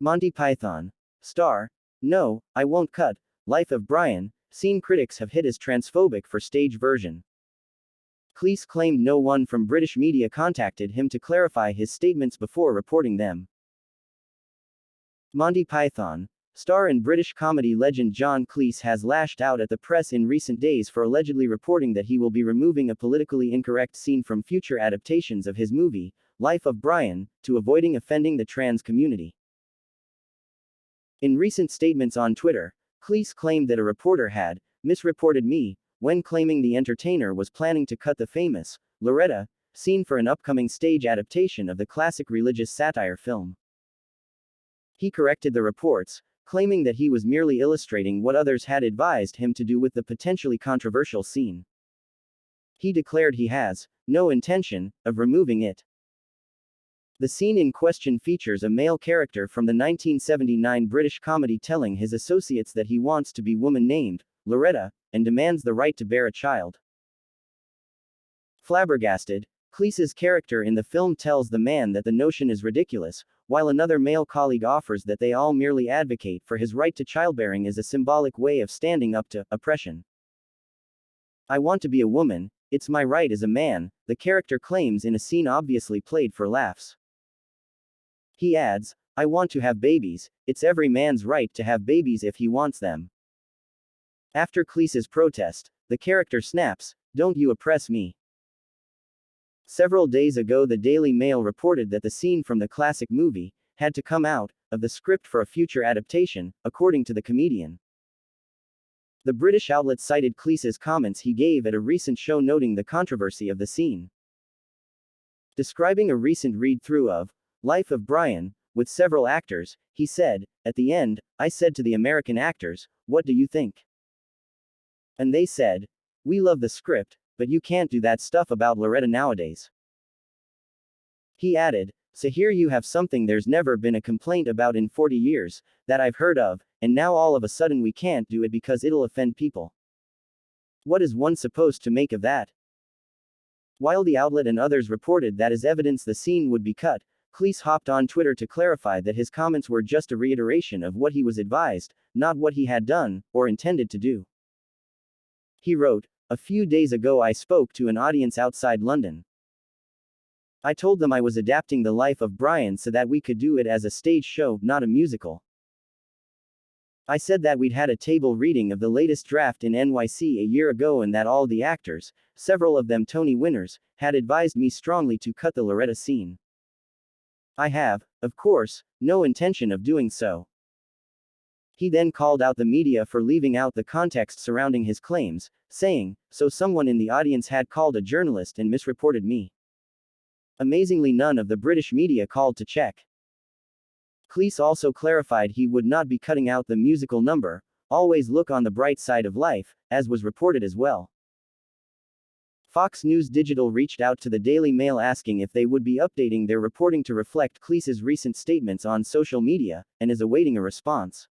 Monty Python. Star. No, I won't cut. Life of Brian. Scene critics have hit as transphobic for stage version. Cleese claimed no one from British media contacted him to clarify his statements before reporting them. Monty Python. Star and British comedy legend John Cleese has lashed out at the press in recent days for allegedly reporting that he will be removing a politically incorrect scene from future adaptations of his movie, Life of Brian, to avoiding offending the trans community. In recent statements on Twitter, Cleese claimed that a reporter had misreported me when claiming the entertainer was planning to cut the famous Loretta scene for an upcoming stage adaptation of the classic religious satire film. He corrected the reports, claiming that he was merely illustrating what others had advised him to do with the potentially controversial scene. He declared he has no intention of removing it. The scene in question features a male character from the 1979 British comedy telling his associates that he wants to be woman named Loretta and demands the right to bear a child. Flabbergasted, Cleese's character in the film tells the man that the notion is ridiculous, while another male colleague offers that they all merely advocate for his right to childbearing as a symbolic way of standing up to oppression. I want to be a woman, it's my right as a man, the character claims in a scene obviously played for laughs. He adds, I want to have babies, it's every man's right to have babies if he wants them. After Cleese's protest, the character snaps, don't you oppress me. Several days ago the Daily Mail reported that the scene from the classic movie had to come out of the script for a future adaptation, according to the comedian. The British outlet cited Cleese's comments he gave at a recent show noting the controversy of the scene. Describing a recent read-through of Life of Brian, with several actors, he said, at the end, I said to the American actors, what do you think? And they said, we love the script, but you can't do that stuff about Loretta nowadays. He added, so here you have something there's never been a complaint about in 40 years, that I've heard of, and now all of a sudden we can't do it because it'll offend people. What is one supposed to make of that? While the outlet and others reported that as evidence the scene would be cut, Cleese hopped on Twitter to clarify that his comments were just a reiteration of what he was advised, not what he had done, or intended to do. He wrote, a few days ago I spoke to an audience outside London. I told them I was adapting the life of Brian so that we could do it as a stage show, not a musical. I said that we'd had a table reading of the latest draft in NYC a year ago and that all the actors, several of them Tony winners, had advised me strongly to cut the Loretta scene. I have, of course, no intention of doing so. He then called out the media for leaving out the context surrounding his claims, saying, so someone in the audience had called a journalist and misreported me. Amazingly, none of the British media called to check. Cleese also clarified he would not be cutting out the musical number, Always Look on the Bright Side of Life, as was reported as well. Fox News Digital reached out to the Daily Mail asking if they would be updating their reporting to reflect Cleese's recent statements on social media, and is awaiting a response.